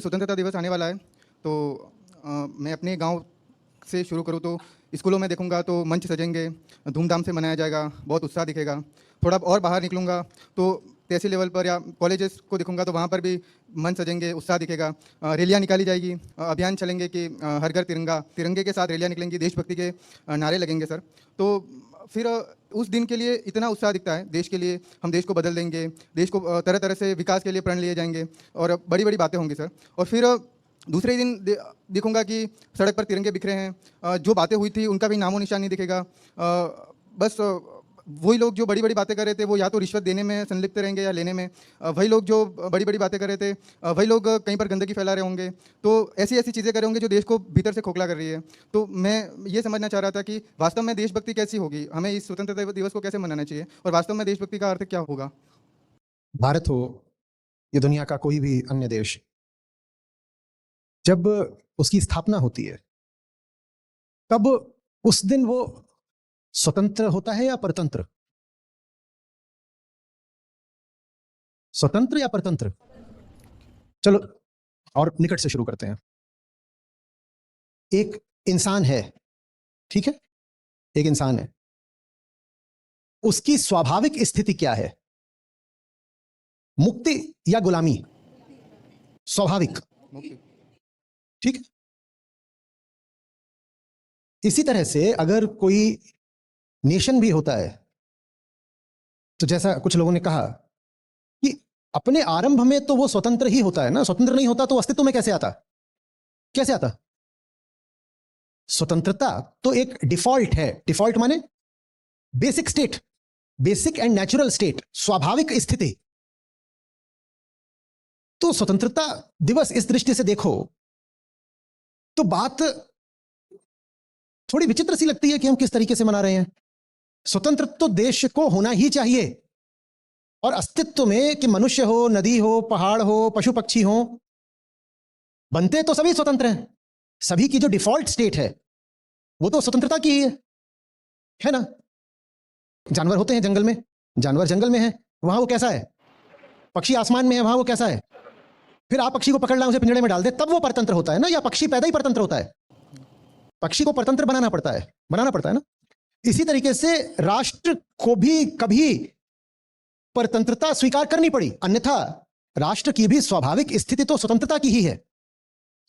स्वतंत्रता दिवस आने वाला है तो मैं अपने गांव से शुरू करूं तो स्कूलों में देखूंगा तो मंच सजेंगे, धूमधाम से मनाया जाएगा, बहुत उत्साह दिखेगा। थोड़ा और बाहर निकलूंगा तो तहसील लेवल पर या कॉलेजेस को देखूंगा तो वहाँ पर भी मंच सजेंगे, उत्साह दिखेगा। रैलियाँ निकाली जाएगी, अभियान चलेंगे कि हर घर तिरंगा, तिरंगे के साथ रैलियाँ निकलेंगी, देशभक्ति के नारे लगेंगे सर। तो फिर उस दिन के लिए इतना उत्साह दिखता है, देश के लिए हम देश को बदल देंगे, देश को तरह तरह से विकास के लिए प्रण लिए जाएंगे और बड़ी बड़ी बातें होंगी सर। और फिर दूसरे ही दिन देखूंगा कि सड़क पर तिरंगे बिखरे हैं, जो बातें हुई थी उनका भी नामो निशान नहीं दिखेगा। बस वही लोग जो बड़ी बड़ी बातें कर रहे थे वो या तो रिश्वत देने में संलिप्त रहेंगे या लेने में, वही लोग जो बड़ी बड़ी बातें कर रहे थे वही लोग कहीं पर गंदगी फैला रहे होंगे। तो ऐसी ऐसी चीज़ें कर रहे होंगे जो देश को भीतर से खोखला कर रही है। तो मैं ये समझना चाह रहा था कि वास्तव में देशभक्ति कैसी होगी, हमें इस स्वतंत्रता दिवस को कैसे मनाना चाहिए और वास्तव में देशभक्ति का अर्थ क्या होगा। भारत हो या दुनिया का कोई भी अन्य देश, जब उसकी स्थापना होती है तब उस दिन वो स्वतंत्र होता है या परतंत्र? स्वतंत्र या परतंत्र? चलो और निकट से शुरू करते हैं। एक इंसान है, ठीक है, एक इंसान है, उसकी स्वाभाविक स्थिति क्या है? मुक्ति या गुलामी? स्वाभाविक, ठीक है। इसी तरह से अगर कोई नेशन भी होता है तो जैसा कुछ लोगों ने कहा कि अपने आरंभ में तो वो स्वतंत्र ही होता है ना, स्वतंत्र नहीं होता तो अस्तित्व में कैसे आता? कैसे आता? स्वतंत्रता तो एक डिफॉल्ट है। डिफॉल्ट माने basic state, basic and natural state, स्वाभाविक स्थिति। तो स्वतंत्रता दिवस इस दृष्टि से देखो तो बात थोड़ी विचित्र सी लगती है कि हम किस तरीके से मना रहे हैं। स्वतंत्र तो देश को होना ही चाहिए, और अस्तित्व में कि मनुष्य हो, नदी हो, पहाड़ हो, पशु पक्षी हो, बनते तो सभी स्वतंत्र हैं। सभी की जो डिफॉल्ट स्टेट है वो तो स्वतंत्रता की ही है ना। जानवर होते हैं जंगल में, जानवर जंगल में है, वहां वो कैसा है? पक्षी आसमान में है, वहां वो कैसा है? फिर आप पक्षी को पकड़ लाएं, उसे पिंजड़े में डाल दे, तब वो परतंत्र होता है ना, या पक्षी पैदा ही परतंत्र होता है? पक्षी को परतंत्र बनाना पड़ता है ना। इसी तरीके से राष्ट्र को भी कभी परतंत्रता स्वीकार करनी पड़ी, अन्यथा राष्ट्र की भी स्वाभाविक स्थिति तो स्वतंत्रता की ही है।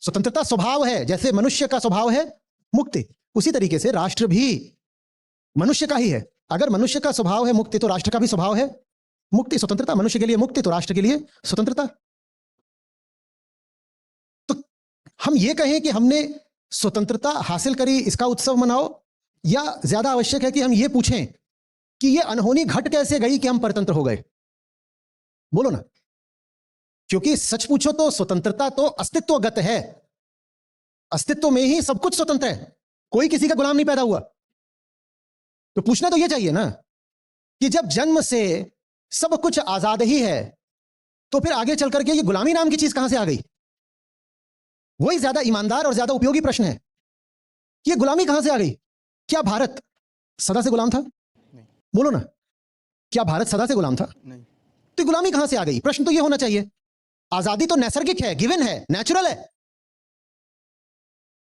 स्वतंत्रता स्वभाव है, जैसे मनुष्य का स्वभाव है मुक्ति, उसी तरीके से राष्ट्र भी मनुष्य का ही है। अगर मनुष्य का स्वभाव है मुक्ति तो राष्ट्र का भी स्वभाव है मुक्ति, स्वतंत्रता। मनुष्य के लिए मुक्ति तो राष्ट्र के लिए स्वतंत्रता। तो हम ये कहें कि हमने स्वतंत्रता हासिल करी, इसका उत्सव मनाओ, या ज्यादा आवश्यक है कि हम ये पूछें कि ये अनहोनी घट कैसे गई कि हम परतंत्र हो गए? बोलो ना। क्योंकि सच पूछो तो स्वतंत्रता तो अस्तित्वगत है, अस्तित्व में ही सब कुछ स्वतंत्र है, कोई किसी का गुलाम नहीं पैदा हुआ। तो पूछना तो ये चाहिए ना कि जब जन्म से सब कुछ आजाद ही है तो फिर आगे चल करके ये गुलामी नाम की चीज कहां से आ गई? वही ज्यादा ईमानदार और ज्यादा उपयोगी प्रश्न है कि ये गुलामी कहां से आ गई। क्या भारत सदा से गुलाम था? नहीं। बोलो ना, क्या भारत सदा से गुलाम था? नहीं। तो गुलामी कहां से आ गई? प्रश्न तो ये होना चाहिए। आजादी तो नैसर्गिक है, गिवन है, नेचुरल है।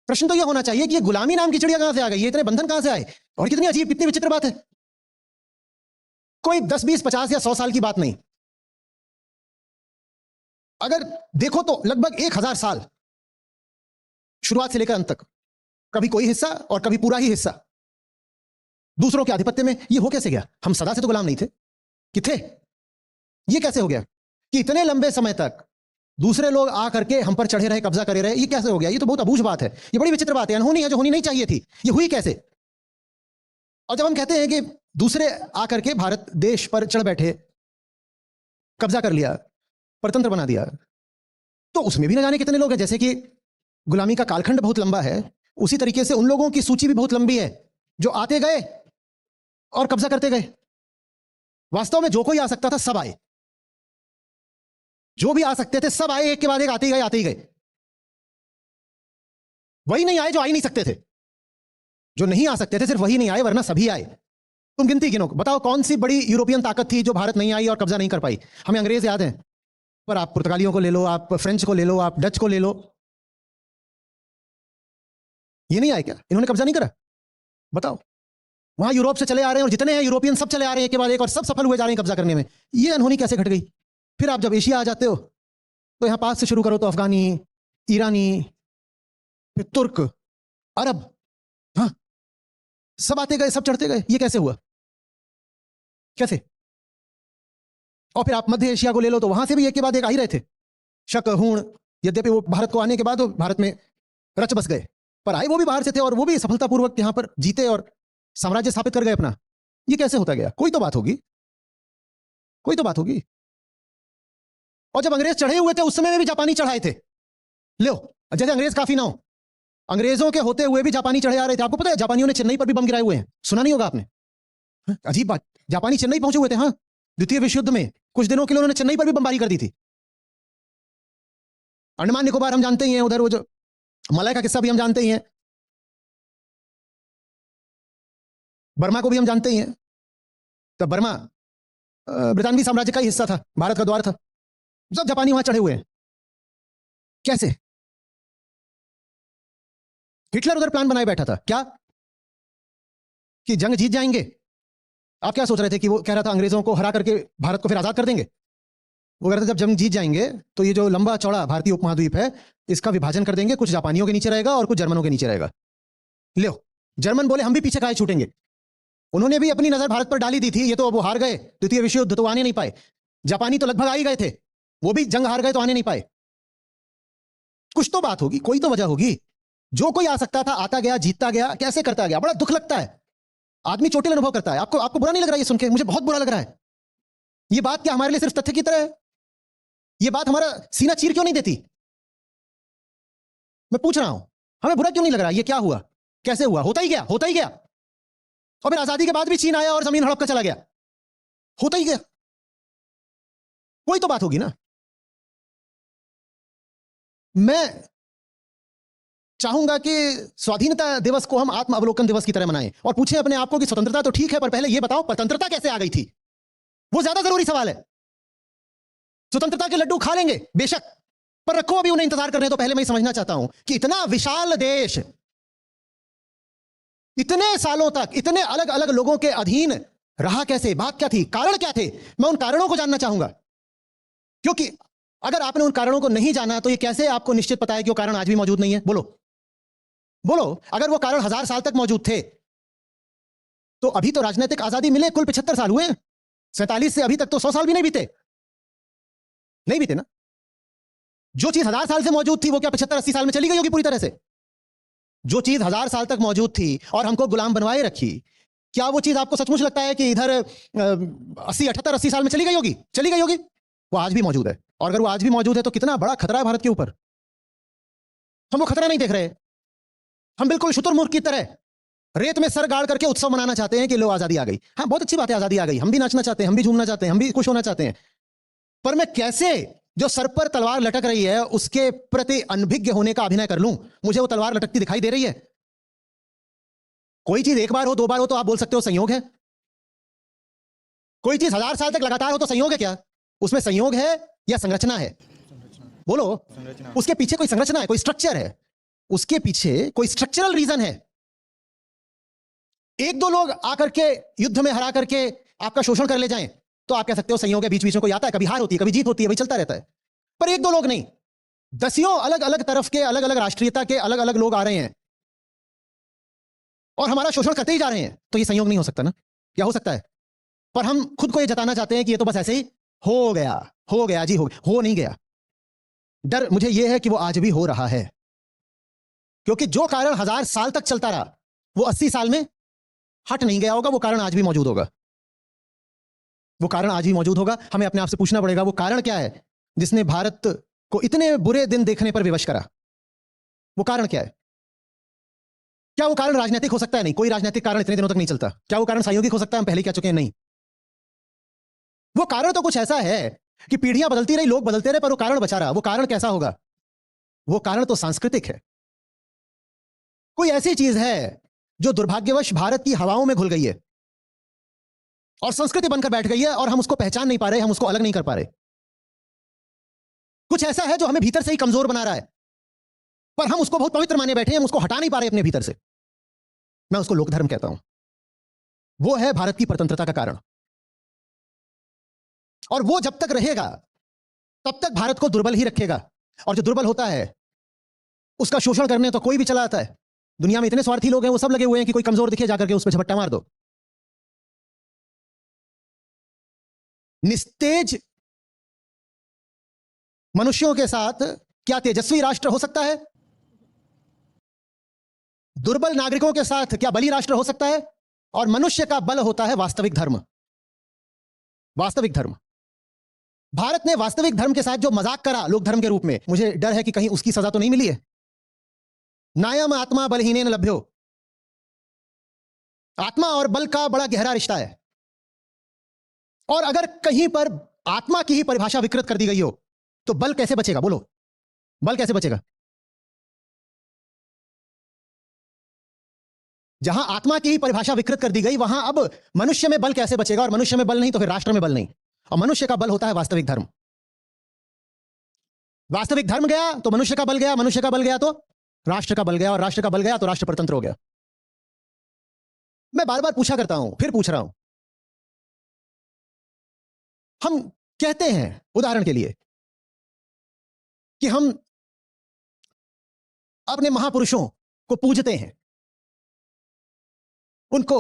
प्रश्न तो ये होना चाहिए कि ये गुलामी नाम की चिड़िया कहां से आ गई, ये इतने बंधन कहां से आए? और कितनी अजीब, कितनी विचित्र बात है। कोई 10, 20, 50 या 100 साल की बात नहीं, अगर देखो तो लगभग 1000 साल, शुरुआत से लेकर अंत तक, कभी कोई हिस्सा और कभी पूरा ही हिस्सा दूसरों के आधिपत्य में। ये हो कैसे गया? हम सदा से तो गुलाम नहीं थे कि थे? ये कैसे हो गया कि इतने लंबे समय तक दूसरे लोग आकर के हम पर चढ़े रहे, कब्जा करे रहे? ये कैसे हो गया? ये तो बहुत अबूझ बात है, ये बड़ी विचित्र बात है, अनहोनी है जो होनी नहीं चाहिए थी। ये हुई कैसे? और जब हम कहते हैं कि दूसरे आकर के भारत देश पर चढ़ बैठे, कब्जा कर लिया, परतंत्र बना दिया, तो उसमें भी न जाने कितने लोग हैं। जैसे कि गुलामी का कालखंड बहुत लंबा है, उसी तरीके से उन लोगों की सूची भी बहुत लंबी है जो आते गए और कब्जा करते गए। वास्तव में जो कोई आ सकता था सब आए, जो भी आ सकते थे सब आए, एक के बाद एक आते ही गए, आते ही गए। वही नहीं आए जो आ ही नहीं सकते थे, जो नहीं आ सकते थे सिर्फ वही नहीं आए, वरना सभी आए। तुम गिनती गिनो, बताओ कौन सी बड़ी यूरोपियन ताकत थी जो भारत नहीं आई और कब्जा नहीं कर पाई? हमें अंग्रेज याद हैं, पर आप पुर्तगालियों को ले लो, आप फ्रेंच को ले लो, आप डच को ले लो, ये नहीं आए क्या? इन्होंने कब्जा नहीं करा? बताओ। वहां यूरोप से चले आ रहे हैं और जितने हैं यूरोपियन सब चले आ रहे हैं एक के बाद एक, और सब सफल हुए जा रहे हैं कब्जा करने में। ये अनहोनी कैसे घट गई? फिर आप जब एशिया आ जाते हो तो यहां पास से शुरू करो तो अफगानी, ईरानी, फिर तुर्क, अरब, हाँ, सब आते गए, सब चढ़ते गए। ये कैसे हुआ? कैसे? और फिर आप मध्य एशिया को ले लो तो वहां से भी एक के बाद एक आ ही रहे थे। शक, हूण, यद्यपि वो भारत को आने के बाद वो भारत में रच बस गए, पर आए वो भी बाहर से थे और वो भी सफलतापूर्वक यहां पर जीते और साम्राज्य स्थापित कर गए अपना। ये कैसे होता गया? कोई तो बात होगी, कोई तो बात होगी। और जब अंग्रेज चढ़े हुए थे उस समय में भी जापानी चढ़ाए थे। लो, जैसे अंग्रेज काफी ना हो, अंग्रेजों के होते हुए भी जापानी चढ़े आ रहे थे। आपको पता है जापानियों ने चेन्नई पर भी बम गिराए हुए हैं? सुना नहीं होगा आपने? हाँ, अजीब बात, जापानी चेन्नई पहुंचे हुए थे। हाँ, द्वितीय विश्व युद्ध में कुछ दिनों के लिए उन्होंने चेन्नई पर भी बमबारी कर दी थी। अंडमान निकोबार हम जानते ही हैं, उधर वो जो मलय का किस्सा भी हम जानते ही हैं, बर्मा को भी हम जानते ही हैं। तब बर्मा ब्रितानवी साम्राज्य का ही हिस्सा था, भारत का द्वार था। सब जापानी वहां चढ़े हुए हैं। कैसे? हिटलर उधर प्लान बनाए बैठा था क्या कि जंग जीत जाएंगे। आप क्या सोच रहे थे कि वो कह रहा था अंग्रेजों को हरा करके भारत को फिर आजाद कर देंगे? वो कह रहे थे जब जंग जीत जाएंगे तो ये जो लंबा चौड़ा भारतीय उपमहाद्वीप है इसका विभाजन कर देंगे, कुछ जापानियों के नीचे रहेगा और कुछ जर्मनों के नीचे रहेगा। लो, जर्मन बोले हम भी पीछे काहे छूटेंगे। उन्होंने भी अपनी नजर भारत पर डाली दी थी। ये तो अब वो हार गए, द्वितीय विश्व युद्ध तो आने नहीं पाए। जापानी तो लगभग आ ही गए थे, वो भी जंग हार गए तो आने नहीं पाए। कुछ तो बात होगी, कोई तो वजह होगी। जो कोई आ सकता था आता गया, जीतता गया, कैसे करता गया। बड़ा दुख लगता है, आदमी चोटिल अनुभव करता है। आपको आपको बुरा नहीं लग रहा ये सुन के? मुझे बहुत बुरा लग रहा है। ये बात क्या हमारे लिए सिर्फ तथ्य की तरह है? ये बात हमारा सीना चीर क्यों नहीं देती? मैं पूछ रहा हूं, हमें बुरा क्यों नहीं लग रहा? ये क्या हुआ, कैसे हुआ? होता ही गया, होता ही गया। और फिर आजादी के बाद भी चीन आया और जमीन हड़प कर चला गया, होता ही गया। कोई तो बात होगी ना। मैं चाहूंगा कि स्वाधीनता दिवस को हम आत्म अवलोकन दिवस की तरह मनाएं और पूछें अपने आप को कि स्वतंत्रता तो ठीक है, पर पहले यह बताओ स्वतंत्रता कैसे आ गई थी? वो ज्यादा जरूरी सवाल है। स्वतंत्रता के लड्डू खा लेंगे बेशक, पर रखो अभी उन्हें इंतजार करने। तो पहले मैं समझना चाहता हूं कि इतना विशाल देश इतने सालों तक इतने अलग अलग लोगों के अधीन रहा कैसे? बात क्या थी? कारण क्या थे? मैं उन कारणों को जानना चाहूंगा, क्योंकि अगर आपने उन कारणों को नहीं जाना तो ये कैसे आपको निश्चित पता है कि वो कारण आज भी मौजूद नहीं है? बोलो बोलो। अगर वो कारण 1000 साल तक मौजूद थे तो अभी तो राजनीतिक आजादी मिले कुल 75 साल हुए। 47 से अभी तक तो 100 साल भी नहीं बीते, नहीं बीते ना। जो चीज 1000 साल से मौजूद थी वो क्या 75-80 साल में चली गई होगी पूरी तरह से? जो चीज 1000 साल तक मौजूद थी और हमको गुलाम बनवाए रखी, क्या वो चीज आपको सचमुच लगता है कि इधर 80 साल में चली गई होगी? चली गई होगी। वो आज भी मौजूद है, और अगर वो आज भी मौजूद है तो कितना बड़ा खतरा है भारत के ऊपर। हम वो खतरा नहीं देख रहे। हम बिल्कुल शुतुरमुर्ग की तरह रेत में सर गाड़ करके उत्सव मनाना चाहते हैं कि लो आजादी आ गई। हाँ, बहुत अच्छी बात है, आजादी आ गई, हम भी नाचना चाहते हैं, हम भी झूमना चाहते हैं, हम भी खुश होना चाहते हैं। पर मैं कैसे जो सर पर तलवार लटक रही है उसके प्रति अनभिज्ञ होने का अभिनय कर लूं? मुझे वो तलवार लटकती दिखाई दे रही है। कोई चीज एक बार हो, दो बार हो तो आप बोल सकते हो संयोग है। कोई चीज 1000 साल तक लगातार हो तो संयोग है क्या? उसमें संयोग है या संरचना है? बोलो। उसके पीछे कोई संरचना है, कोई स्ट्रक्चर है, उसके पीछे कोई स्ट्रक्चरल रीजन है। एक दो लोग आकर के युद्ध में हरा करके आपका शोषण कर ले जाएं तो आप कह सकते हो संयोग है, बीच बीच में कोई आता है, कभी हार होती है, कभी जीत होती है, वही चलता रहता है। पर एक दो लोग नहीं, दसियों अलग अलग तरफ के, अलग अलग राष्ट्रीयता के अलग अलग लोग आ रहे हैं और हमारा शोषण करते ही जा रहे हैं, तो ये संयोग नहीं हो सकता ना? क्या हो सकता है? पर हम खुद को ये जताना चाहते हैं कि ये तो बस ऐसे ही हो गया, हो गया जी, हो नहीं गया। डर मुझे ये है कि वो आज भी हो रहा है, क्योंकि जो कारण 1000 साल तक चलता रहा वो 80 साल में हट नहीं गया होगा। वो कारण आज भी मौजूद होगा, वो कारण आज भी मौजूद होगा। हमें अपने आप से पूछना पड़ेगा वो कारण क्या है जिसने भारत को इतने बुरे दिन देखने पर विवश करा? वो कारण क्या है? क्या वो कारण राजनीतिक हो सकता है? नहीं, कोई राजनीतिक कारण इतने दिनों तक नहीं चलता। क्या वो कारण प्रायोगिक हो सकता है? हम पहले कह चुके हैं नहीं। वो कारण तो कुछ ऐसा है कि पीढ़ियां बदलती रही, लोग बदलते रहे, पर वो कारण बचा रहा। वो कारण कैसा होगा? वो कारण तो सांस्कृतिक है। कोई ऐसी चीज है जो दुर्भाग्यवश भारत की हवाओं में घुल गई है और संस्कृति बनकर बैठ गई है और हम उसको पहचान नहीं पा रहे, हम उसको अलग नहीं कर पा रहे। कुछ ऐसा है जो हमें भीतर से ही कमजोर बना रहा है, पर हम उसको बहुत पवित्र माने बैठे हैं, हम उसको हटा नहीं पा रहे अपने भीतर से। मैं उसको लोकधर्म कहता हूं। वो है भारत की परतंत्रता का कारण, और वो जब तक रहेगा तब तक भारत को दुर्बल ही रखेगा। और जो दुर्बल होता है उसका शोषण करने तो कोई भी चला आता है। दुनिया में इतने स्वार्थी लोग हैं, वो सब लगे हुए हैं कि कोई कमजोर दिखे जाकर के उस पर झपट्टा मार दो। निस्तेज मनुष्यों के साथ क्या तेजस्वी राष्ट्र हो सकता है? दुर्बल नागरिकों के साथ क्या बली राष्ट्र हो सकता है? और मनुष्य का बल होता है वास्तविक धर्म। वास्तविक धर्म। भारत ने वास्तविक धर्म के साथ जो मजाक करा लोक धर्म के रूप में, मुझे डर है कि कहीं उसकी सजा तो नहीं मिली है। नायम आत्मा बलहीनेन लभ्यो। आत्मा और बल का बड़ा गहरा रिश्ता है, और अगर कहीं पर आत्मा की ही परिभाषा विकृत कर दी गई हो तो बल कैसे बचेगा? बोलो, बल कैसे बचेगा? जहां आत्मा की ही परिभाषा विकृत कर दी गई, वहां अब मनुष्य में बल कैसे बचेगा? और मनुष्य में बल नहीं तो फिर राष्ट्र में बल नहीं। और मनुष्य का बल होता है वास्तविक धर्म। वास्तविक धर्म गया तो मनुष्य का बल गया, मनुष्य का बल गया तो राष्ट्र का बल गया, और राष्ट्र का बल गया तो राष्ट्र परतंत्र हो गया। मैं बार बार पूछा करता हूं, फिर पूछ रहा हूं। हम कहते हैं उदाहरण के लिए कि हम अपने महापुरुषों को पूजते हैं, उनको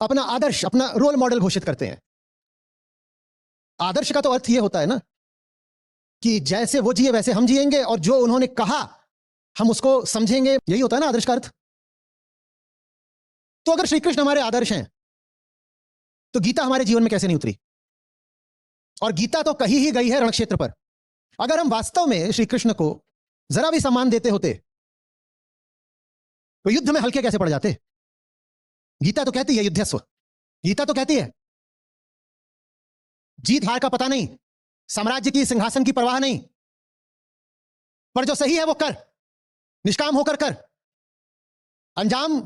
अपना आदर्श, अपना रोल मॉडल घोषित करते हैं। आदर्श का तो अर्थ यह होता है ना कि जैसे वो जिए वैसे हम जिएंगे, और जो उन्होंने कहा हम उसको समझेंगे। यही होता है ना आदर्श का अर्थ। तो अगर श्री कृष्ण हमारे आदर्श हैं तो गीता हमारे जीवन में कैसे नहीं उतरी? और गीता तो कही ही गई है रणक्षेत्र पर। अगर हम वास्तव में श्री कृष्ण को जरा भी सम्मान देते होते तो युद्ध में हल्के कैसे पड़ जाते? गीता तो कहती है युद्धस्व। गीता तो कहती है जीत हार का पता नहीं, साम्राज्य की सिंहासन की परवाह नहीं, पर जो सही है वो कर, निष्काम होकर कर, अंजाम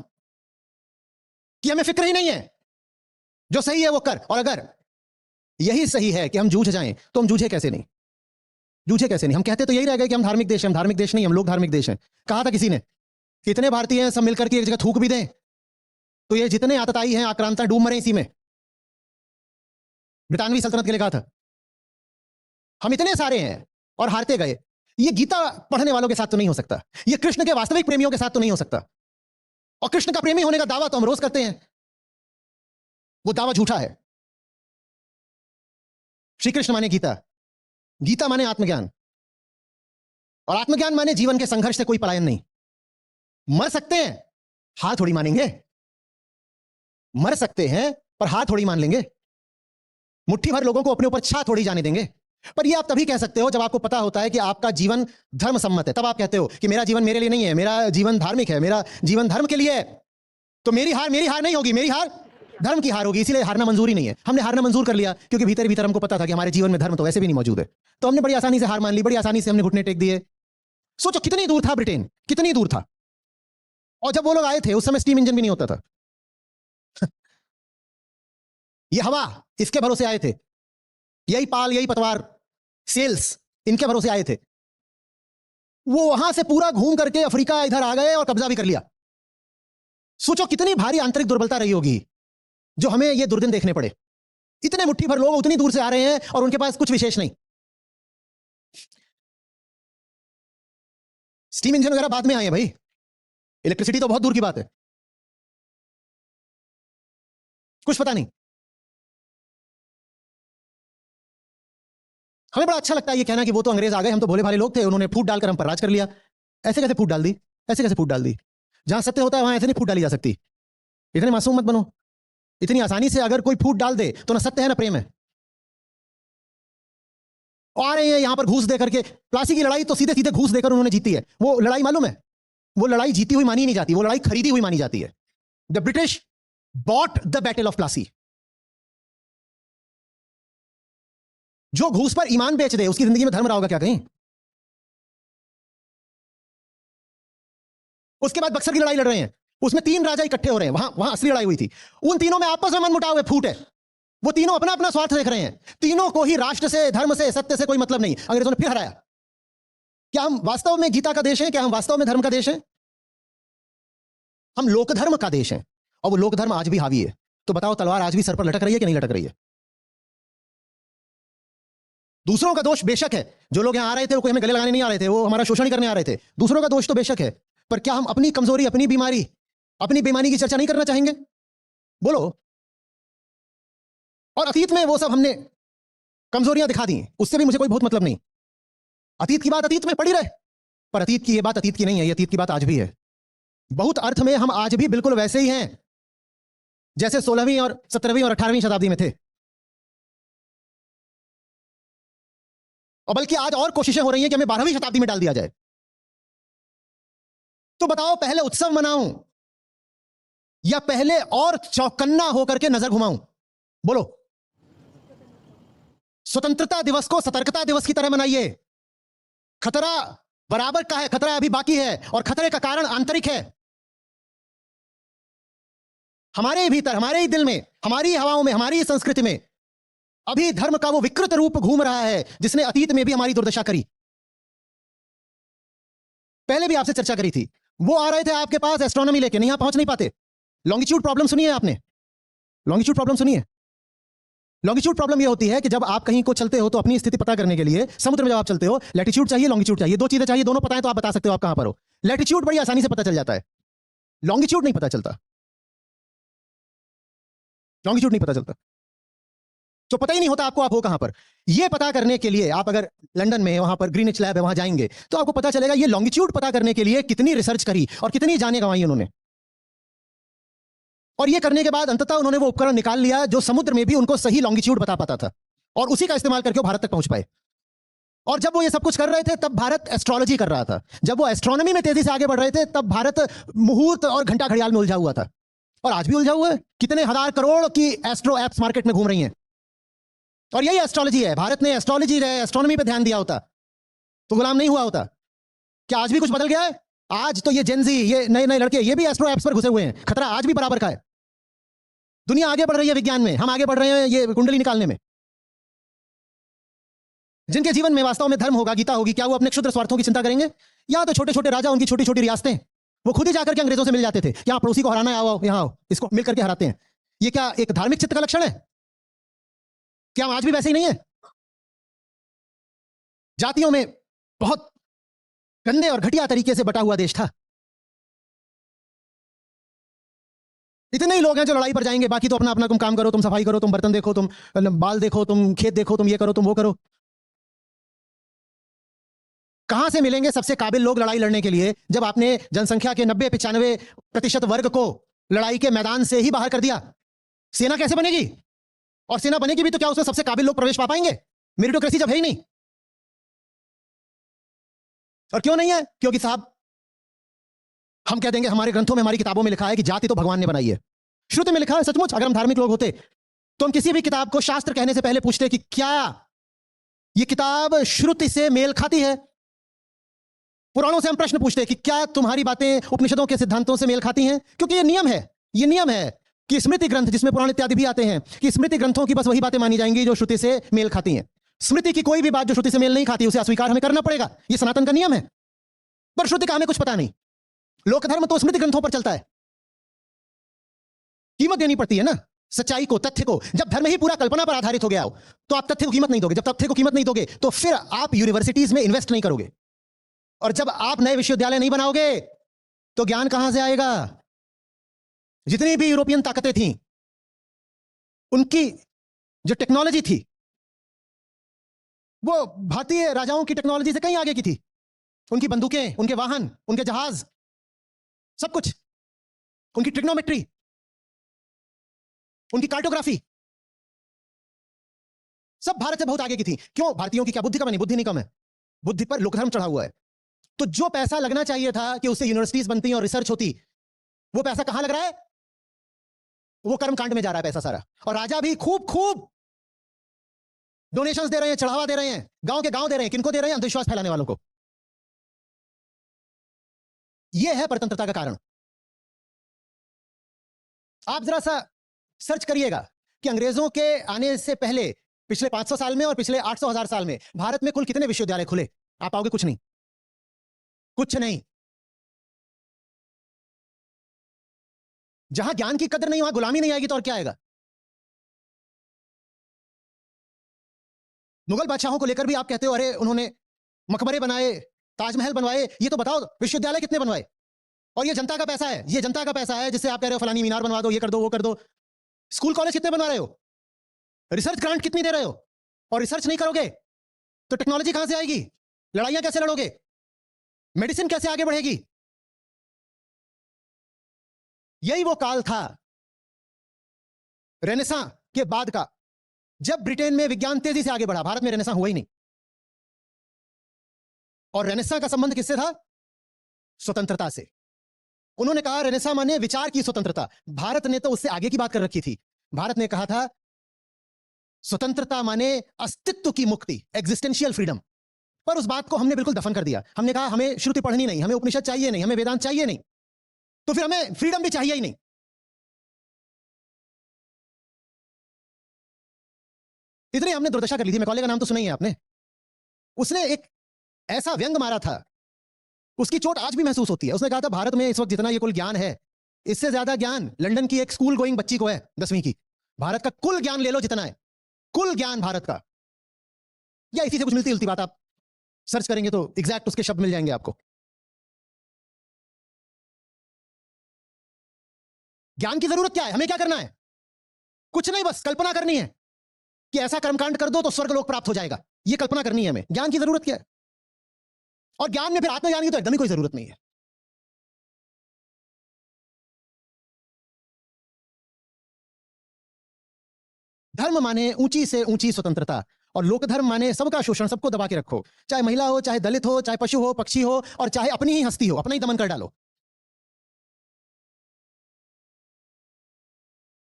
की हमें फिक्र ही नहीं है, जो सही है वो कर। और अगर यही सही है कि हम जूझ जाएं तो हम जूझे कैसे नहीं? जूझे कैसे नहीं? हम कहते तो यही रह गए कि हम धार्मिक देश हैं। हम धार्मिक देश नहीं, हम लोग धार्मिक देश हैं। कहा था किसी ने कि इतने भारतीय हैं, सब मिलकर के एक जगह थूक भी दें तो ये जितने आतताई हैं आक्रांता डूब मरे इसी में। ब्रिटानवी सल्तनत के लिए कहा था। हम इतने सारे हैं और हारते गए। ये गीता पढ़ने वालों के साथ तो नहीं हो सकता, ये कृष्ण के वास्तविक प्रेमियों के साथ तो नहीं हो सकता। और कृष्ण का प्रेमी होने का दावा तो हम रोज करते हैं, वो दावा झूठा है। श्री कृष्ण माने गीता, गीता माने आत्मज्ञान, और आत्मज्ञान माने जीवन के संघर्ष से कोई पलायन नहीं। मर सकते हैं, हार थोड़ी मानेंगे। मर सकते हैं पर हार थोड़ी मान लेंगे। मुट्ठी भर लोगों को अपने ऊपर छा थोड़ी जाने देंगे। पर ये आप तभी कह सकते हो जब आपको पता होता है कि आपका जीवन धर्म सम्मत है। तब आप कहते हो कि मेरा जीवन मेरे लिए नहीं है, मेरा जीवन धार्मिक है, मेरा जीवन धर्म के लिए है। तो मेरी हार नहीं होगी, मेरी हार धर्म की हार होगी। इसीलिए हारना मंजूर ही नहीं है। हमने हारना मंजूर कर लिया क्योंकि भीतर भीतर हमको पता था कि हमारे जीवन में धर्म तो वैसे भी नहीं मौजूद है। तो हमने बड़ी आसानी से हार मान ली, बड़ी आसानी से हमने घुटने टेक दिए। सोचो कितनी दूर था ब्रिटेन, कितनी दूर था। और जब वो लोग आए थे उस समय स्टीम इंजन भी नहीं होता था। ये हवा, इसके भरोसे आए थे। यही पाल, यही पतवार, सेल्स, इनके भरोसे आए थे। वो वहां से पूरा घूम करके अफ्रीका इधर आ गए और कब्जा भी कर लिया। सोचो कितनी भारी आंतरिक दुर्बलता रही होगी जो हमें ये दुर्दिन देखने पड़े। इतने मुट्ठी भर लोग उतनी दूर से आ रहे हैं और उनके पास कुछ विशेष नहीं। स्टीम इंजन वगैरह बाद में आए हैं भाई, इलेक्ट्रिसिटी तो बहुत दूर की बात है। कुछ पता नहीं। हमें बड़ा अच्छा लगता है ये कहना कि वो तो अंग्रेज आ गए, हम तो भोले भाले लोग थे, उन्होंने फूट डालकर हम पर राज कर लिया। ऐसे कैसे फूट डाल दी? ऐसे कैसे फूट डाल दी? जहां सत्य होता है वहां ऐसे नहीं फूट डाली जा सकती। इतने मासूम मत बनो। इतनी आसानी से अगर कोई फूट डाल दे तो ना सत्य है ना प्रेम है। आ रहे हैं यहां पर घूस देकर के। प्लासी की लड़ाई तो सीधे सीधे घूस देकर उन्होंने जीती है। वो लड़ाई मालूम है, वो लड़ाई जीती हुई मानी नहीं जाती, वो लड़ाई खरीदी हुई मानी जाती है। The British bought the battle of Plassey. जो घूस पर ईमान बेच दे उसकी जिंदगी में धर्म रहा होगा क्या कहीं? उसके बाद बक्सर की लड़ाई लड़ रहे हैं, उसमें 3 राजा इकट्ठे हो रहे हैं, वहां असली लड़ाई हुई थी। उन तीनों में आपस में मनमुटाव है, फूट है। वो तीनों अपना अपना स्वार्थ देख रहे हैं। तीनों को ही राष्ट्र से, धर्म से, सत्य से कोई मतलब नहीं। अंग्रेजों ने फिर हराया। क्या हम वास्तव में गीता का देश हैं? क्या हम वास्तव में धर्म का देश हैं? हम लोकधर्म का देश हैं और वो लोकधर्म आज भी हावी है। तो बताओ, तलवार आज भी सर पर लटक रही है कि नहीं लटक रही है? दूसरों का दोष बेशक है, जो लोग यहां आ रहे थे वो कोई हमें गले लगाने नहीं आ रहे थे, वो हमारा शोषण करने आ रहे थे। दूसरों का दोष तो बेशक है, पर क्या हम अपनी कमजोरी, अपनी बीमारी, अपनी बेईमानी की चर्चा नहीं करना चाहेंगे? बोलो। और अतीत में वो सब हमने कमजोरियां दिखा दी, उससे भी मुझे कोई बहुत मतलब नहीं। अतीत की बात अतीत में पड़ी रहे, पर अतीत की ये बात अतीत की नहीं है, ये अतीत की बात आज भी है। बहुत अर्थ में हम आज भी बिल्कुल वैसे ही हैं जैसे 16वीं और 17वीं और 18वीं शताब्दी में थे। और बल्कि आज और कोशिशें हो रही हैं कि हमें 12वीं शताब्दी में डाल दिया जाए। तो बताओ, पहले उत्सव मनाऊं या पहले और चौकन्ना होकर के नजर घुमाऊं? बोलो। स्वतंत्रता दिवस को सतर्कता दिवस की तरह मनाइए। खतरा बराबर का है, खतरा अभी बाकी है, और खतरे का कारण आंतरिक है, हमारे भीतर, हमारे ही दिल में, हमारी हवाओं में, हमारी संस्कृति में अभी धर्म का वो विकृत रूप घूम रहा है जिसने अतीत में भी हमारी दुर्दशा करी। पहले भी आपसे चर्चा करी थी, वो आ रहे थे आपके पास एस्ट्रोनॉमी लेके, नहीं, यहां पहुंच नहीं पाते। लॉन्गिट्यूड प्रॉब्लम सुनी है आपने? लॉन्गिट्यूड प्रॉब्लम सुनी है? लॉन्गिट्यूड प्रॉब्लम ये होती है कि जब आप कहीं को चलते हो तो अपनी स्थिति पता करने के लिए समुद्र में जब आप चलते हो, लैटिट्यूड चाहिए, लॉन्गिट्यूड चाहिए, दो चीजें चाहिए, दोनों पता है तो आप बता सकते हो आप कहां पर हो। लैटिट्यूड बड़ी आसानी से पता चल जाता है, लॉन्गिट्यूड नहीं पता चलता। लॉन्गिट्यूड नहीं पता चलता, तो पता ही नहीं होता आपको आप हो कहां पर। ये पता करने के लिए आप अगर लंदन में, वहां पर ग्रीनिच लैब है, वहां जाएंगे तो आपको पता चलेगा ये लॉन्गिट्यूड पता करने के लिए कितनी रिसर्च करी और कितनी जानें गंवाई उन्होंने। और ये करने के बाद अंततः उन्होंने वो उपकरण निकाल लिया जो समुद्र में भी उनको सही लॉन्गिट्यूड बता पाता था, और उसी का इस्तेमाल करके वो भारत तक पहुंच पाए। और जब वो ये सब कुछ कर रहे थे तब भारत एस्ट्रोलॉजी कर रहा था, जब वो एस्ट्रोनॉमी में तेजी से आगे बढ़ रहे थे तब भारत मुहूर्त और घंटा घड़ियाल में उलझा हुआ था, और आज भी उलझा हुआ है। कितने हजार करोड़ की एस्ट्रो एप्स मार्केट में घूम रही हैं, और यही एस्ट्रोलॉजी है। भारत ने एस्ट्रोलॉजी, एस्ट्रोनॉमी पे ध्यान दिया होता तो गुलाम नहीं हुआ होता। क्या आज भी कुछ बदल गया है? आज तो ये जेनजी, ये नए नए लड़के, ये भी एस्ट्रो एप्स पर घुसे हुए हैं। खतरा आज भी बराबर का है। दुनिया आगे बढ़ रही है विज्ञान में, हम आगे बढ़ रहे हैं ये कुंडली निकालने में। जिनके जीवन में वास्तव में धर्म होगा, गीता होगी, क्या वो अपने क्षुद्र स्वार्थों की चिंता करेंगे? या तो छोटे छोटे राजा, उनकी छोटी छोटी रियासतें, वो खुद ही जाकर के अंग्रेजों से मिल जाते थे, क्या पड़ोसी को हराना है, आओ यहाँ आओ, इसको मिल करके हराते हैं। ये क्या एक धार्मिक चित्त का लक्षण है? क्या हम आज भी वैसे ही नहीं है? जातियों में बहुत गंदे और घटिया तरीके से बटा हुआ देश था। इतने ही लोग हैं जो लड़ाई पर जाएंगे, बाकी तो अपना अपना तुम काम करो, तुम सफाई करो, तुम बर्तन देखो, तुम बाल देखो, तुम खेत देखो, तुम ये करो, तुम वो करो। कहां से मिलेंगे सबसे काबिल लोग लड़ाई लड़ने के लिए जब आपने जनसंख्या के 90-95% वर्ग को लड़ाई के मैदान से ही बाहर कर दिया? सेना कैसे बनेगी? और सेना बनेगी भी तो क्या उसमें सबसे काबिल लोग प्रवेश पा पाएंगे? मेरिटोक्रेसी जब है ही नहीं। और क्यों नहीं है? क्योंकि साहब हम कह देंगे हमारे ग्रंथों में, हमारी किताबों में लिखा है कि जाति तो भगवान ने बनाई है। श्रुति में लिखा है, सचमुच अगर हम धार्मिक लोग होते तो हम किसी भी किताब को शास्त्र कहने से पहले पूछते कि क्या यह किताब श्रुति से मेल खाती है। पुराणों से हम प्रश्न पूछते कि क्या तुम्हारी बातें उपनिषदों के सिद्धांतों से मेल खाती हैं, क्योंकि ये नियम है, ये नियम है कि स्मृति ग्रंथ, जिसमें पुराण इत्यादि भी आते हैं, कि स्मृति ग्रंथों की बस वही बातें मानी जाएंगी जो श्रुति से मेल खाती हैं। स्मृति की कोई भी बात जो श्रुति से मेल नहीं खाती उसे अस्वीकार हमें करना पड़ेगा, ये सनातन का नियम है। पर श्रुति का हमें कुछ पता नहीं। लोकधर्म तो स्मृति ग्रंथों पर चलता है। कीमत देनी पड़ती है ना सच्चाई को, तथ्य को। जब धर्म ही पूरा कल्पना पर आधारित हो गया हो तो आप तथ्य को कीमत नहीं दोगे। जब तथ्य को कीमत नहीं दोगे तो फिर आप यूनिवर्सिटीज में इन्वेस्ट नहीं करोगे, और जब आप नए विश्वविद्यालय नहीं बनाओगे तो ज्ञान कहां से आएगा? जितनी भी यूरोपियन ताकतें थीं, उनकी जो टेक्नोलॉजी थी वो भारतीय राजाओं की टेक्नोलॉजी से कहीं आगे की थी। उनकी बंदूकें, उनके वाहन, उनके जहाज, सब कुछ, उनकी ट्रिग्नोमेट्री, उनकी कार्टोग्राफी, सब भारत से बहुत आगे की थी। क्यों? भारतीयों की क्या बुद्धि कम है? बुद्धि नहीं कम है, बुद्धि पर लोकधर्म चढ़ा हुआ है। तो जो पैसा लगना चाहिए था कि उससे यूनिवर्सिटीज बनती और रिसर्च होती, वो पैसा कहां लग रहा है? वो कर्मकांड में जा रहा है पैसा सारा। और राजा भी खूब खूब डोनेशंस दे रहे हैं, चढ़ावा दे रहे हैं, गांव के गांव दे रहे हैं। किनको दे रहे हैं? अंधविश्वास फैलाने वालों को। यह है परतंत्रता का कारण। आप जरा सा सर्च करिएगा कि अंग्रेजों के आने से पहले पिछले 500 साल में और पिछले 800,000 साल में भारत में कुल कितने विश्वविद्यालय खुले। आप पाओगे कुछ नहीं। कुछ नहीं। जहां ज्ञान की कदर नहीं वहां गुलामी नहीं आएगी तो और क्या आएगा? मुगल बादशाहों को लेकर भी आप कहते हो अरे उन्होंने मकबरे बनाए, ताजमहल बनवाए। ये तो बताओ विश्वविद्यालय कितने बनवाए? और ये जनता का पैसा है, ये जनता का पैसा है जिससे आप कह रहे हो फलानी मीनार बनवा दो, ये कर दो, वो कर दो। स्कूल कॉलेज कितने बनवा रहे हो? रिसर्च ग्रांट कितनी दे रहे हो? और रिसर्च नहीं करोगे तो टेक्नोलॉजी कहां से आएगी? लड़ाइयां कैसे लड़ोगे? मेडिसिन कैसे आगे बढ़ेगी? यही वो काल था रेनेसां के बाद का, जब ब्रिटेन में विज्ञान तेजी से आगे बढ़ा। भारत में रेनेसां हुआ ही नहीं। और रेनेसां का संबंध किससे था? स्वतंत्रता से। उन्होंने कहा रेनेसां माने विचार की स्वतंत्रता। भारत ने तो उससे आगे की बात कर रखी थी। भारत ने कहा था स्वतंत्रता माने अस्तित्व की मुक्ति, एग्जिस्टेंशियल फ्रीडम। पर उस बात को हमने बिल्कुल दफन कर दिया। हमने कहा हमें श्रुति पढ़नी नहीं, हमें उपनिषद चाहिए नहीं, हमें वेदांत चाहिए नहीं, तो फिर हमें फ्रीडम भी चाहिए ही नहीं। इतनी हमने दुर्दशा कर ली थी। मैकॉले का नाम तो सुना ही है आपने। उसने एक ऐसा व्यंग मारा था, उसकी चोट आज भी महसूस होती है। उसने कहा था भारत में इस वक्त जितना ये कुल ज्ञान है, इससे ज्यादा ज्ञान लंदन की एक स्कूल गोइंग बच्ची को है, 10वीं की। भारत का कुल ज्ञान ले लो जितना है, कुल ज्ञान भारत का, या इसी से कुछ मिलती जुलती बात आप सर्च करेंगे तो एग्जैक्ट उसके शब्द मिल जाएंगे आपको। ज्ञान की जरूरत क्या है? हमें क्या करना है? कुछ नहीं, बस कल्पना करनी है कि ऐसा कर्मकांड कर दो तो स्वर्ग लोक प्राप्त हो जाएगा। ये कल्पना करनी है हमें। ज्ञान की जरूरत क्या है? और ज्ञान में फिर आत्मज्ञान की तो एकदम ही कोई जरूरत नहीं है। धर्म माने ऊंची से ऊंची स्वतंत्रता, और लोकधर्म माने सबका शोषण, सबको दबा के रखो। चाहे महिला हो, चाहे दलित हो, चाहे पशु हो, पक्षी हो, और चाहे अपनी ही हस्ती हो, अपना ही दमन कर डालो।